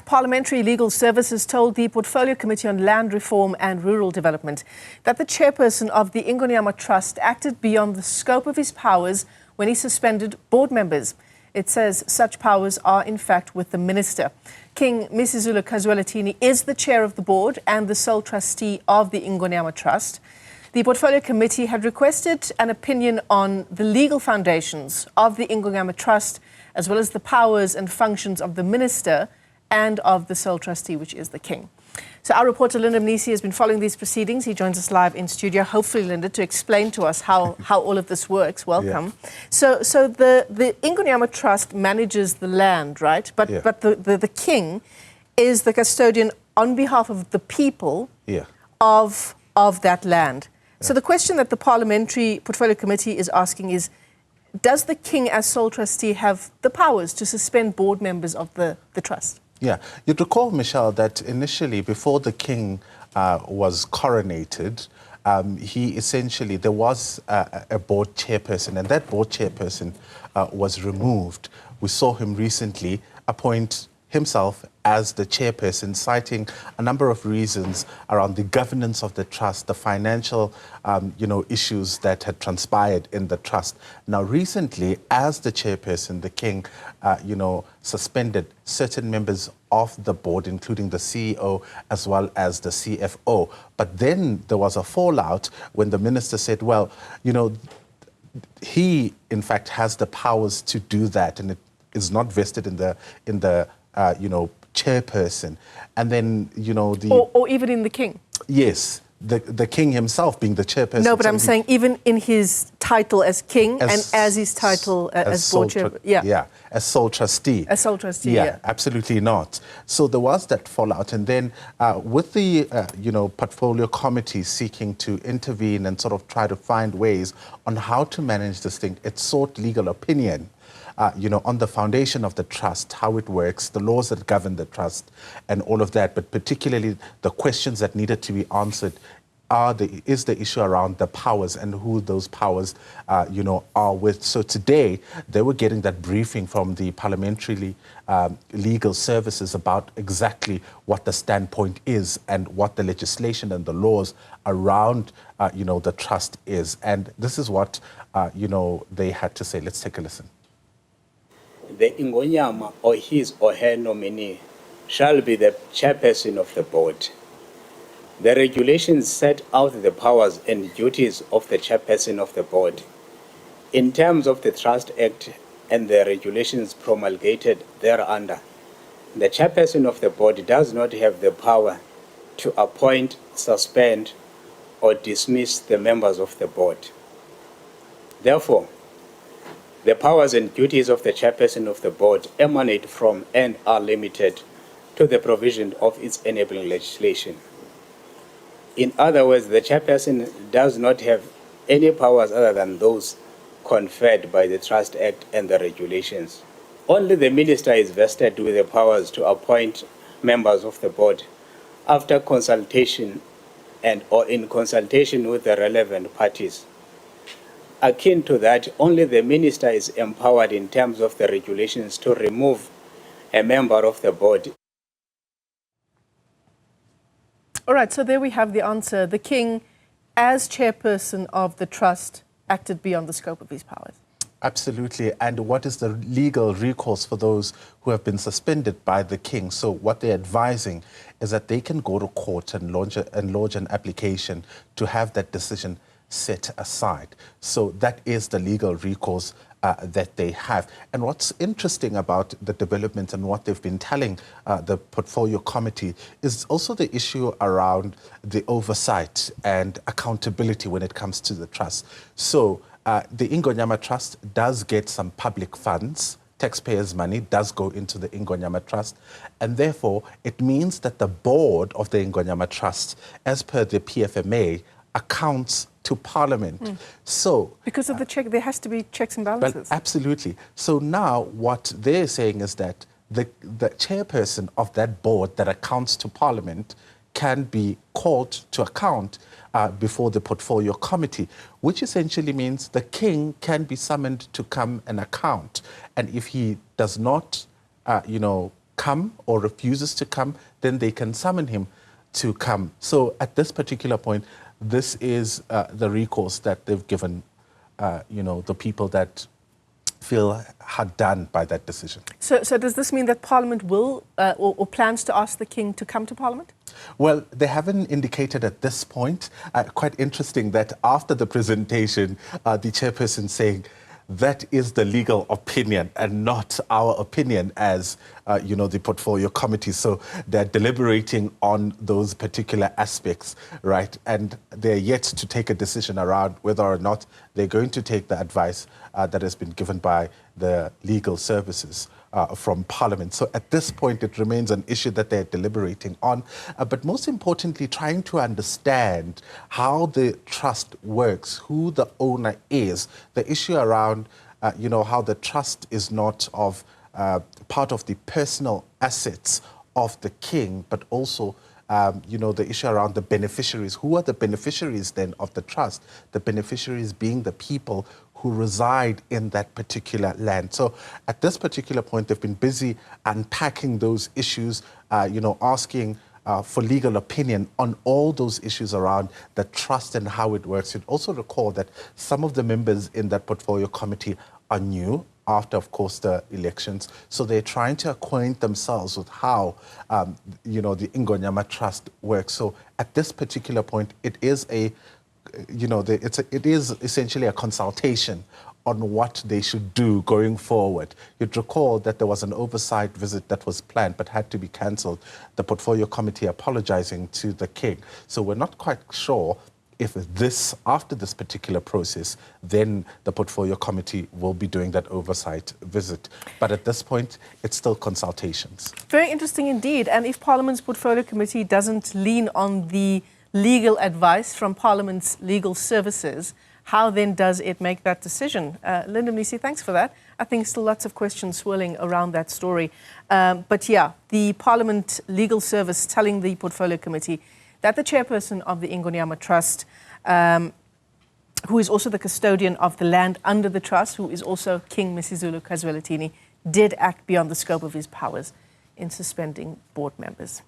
Parliamentary Legal Services told the Portfolio Committee on Land Reform and Rural Development that the chairperson of the Ingonyama Trust acted beyond the scope of his powers when he suspended board members. It says such powers are in fact with the minister. King MisuZulu is the chair of the board and the sole trustee of the Ingonyama Trust. The Portfolio Committee had requested an opinion on the legal foundations of the Ingonyama Trust, as well as the powers and functions of the minister and of the sole trustee, which is the king. So our reporter Linda Mnisi has been following these proceedings. He joins us live in studio, hopefully, Linda, to explain to us how all of this works. Welcome. Yeah. So the Ingonyama Trust manages the land, right? But the king is the custodian on behalf of the people of that land. So the question that the Parliamentary Portfolio Committee is asking is, does the king as sole trustee have the powers to suspend board members of the trust? Yeah, you'd recall, Michelle, that initially, before the king was coronated, there was a board chairperson, and that board chairperson was removed. We saw him recently appoint himself as the chairperson, citing a number of reasons around the governance of the trust, the financial, issues that had transpired in the trust. Now, recently, as the chairperson, the king, suspended certain members of the board, including the CEO as well as the CFO. But then there was a fallout when the minister said, well, he, in fact, has the powers to do that, and it is not vested in the chairperson. And then, Or even in the king. Yes, the king himself being the chairperson. No, but I'm saying even in his title as king and as his title as board chairperson. Yeah, as sole trustee. As sole trustee, yeah. Absolutely not. So there was that fallout. And then with the, portfolio committee seeking to intervene and sort of try to find ways on how to manage this thing, it sought legal opinion. On the foundation of the trust, how it works, the laws that govern the trust, and all of that, but particularly the questions that needed to be answered is the issue around the powers and who those powers, are with. So today, they were getting that briefing from the Parliamentary Legal Services about exactly what the standpoint is and what the legislation and the laws around, the trust is. And this is what, they had to say. Let's take a listen. The Ingonyama or his or her nominee shall be the chairperson of the board. The regulations set out the powers and duties of the chairperson of the board. In terms of the Trust Act and the regulations promulgated thereunder, the chairperson of the board does not have the power to appoint, suspend, or dismiss the members of the board. Therefore, the powers and duties of the chairperson of the board emanate from and are limited to the provision of its enabling legislation. In other words, the chairperson does not have any powers other than those conferred by the Trust Act and the regulations. Only the minister is vested with the powers to appoint members of the board after consultation or in consultation with the relevant parties. Akin to that, only the minister is empowered in terms of the regulations to remove a member of the board. All right, so there we have the answer. The king, as chairperson of the trust, acted beyond the scope of his powers. Absolutely. And what is the legal recourse for those who have been suspended by the king? So what they're advising is that they can go to court and lodge an application to have that decision set aside. So that is the legal recourse that they have. And what's interesting about the development and what they've been telling the Portfolio Committee is also the issue around the oversight and accountability when it comes to the trust. So the Ingonyama Trust does get some public funds. Taxpayers' money does go into the Ingonyama Trust, and therefore it means that the board of the Ingonyama Trust, as per the PFMA, accounts to Parliament. So because of the check, there has to be checks and balances. But absolutely. So now what they're saying is that the chairperson of that board that accounts to Parliament can be called to account before the Portfolio Committee, which essentially means the king can be summoned to come and account. And if he does not, come or refuses to come, then they can summon him to come. So at this particular point, this is the recourse that they've given, the people that feel hard done by that decision. So does this mean that Parliament will or plans to ask the King to come to Parliament? Well, they haven't indicated at this point. Quite interesting that after the presentation, the chairperson saying, that is the legal opinion and not our opinion as, the portfolio committee. So they're deliberating on those particular aspects, right? And they're yet to take a decision around whether or not they're going to take the advice that has been given by the legal services from Parliament. So at this point, it remains an issue that they're deliberating on. But most importantly, trying to understand how the trust works, who the owner is, the issue around, how the trust is not of part of the personal assets of the king, but also the issue around the beneficiaries. Who are the beneficiaries then of the trust? The beneficiaries being the people who reside in that particular land. So at this particular point, they've been busy unpacking those issues, asking for legal opinion on all those issues around the trust and how it works. You'd also recall that some of the members in that portfolio committee are new after, of course, the elections. So they're trying to acquaint themselves with how, the Ingonyama Trust works. So at this particular point, it is it is essentially a consultation on what they should do going forward. You'd recall that there was an oversight visit that was planned but had to be cancelled, the portfolio committee apologizing to the king. So we're not quite sure if after this particular process, then the portfolio committee will be doing that oversight visit. But at this point, it's still consultations. Very interesting indeed. And if Parliament's portfolio committee doesn't lean on the legal advice from Parliament's legal services, how then does it make that decision? Linda, Mnisi, thanks for that. I think still lots of questions swirling around that story. But yeah, the Parliament Legal Service telling the portfolio committee that the chairperson of the Ingonyama Trust, who is also the custodian of the land under the trust, who is also King MisuZulu, did act beyond the scope of his powers in suspending board members.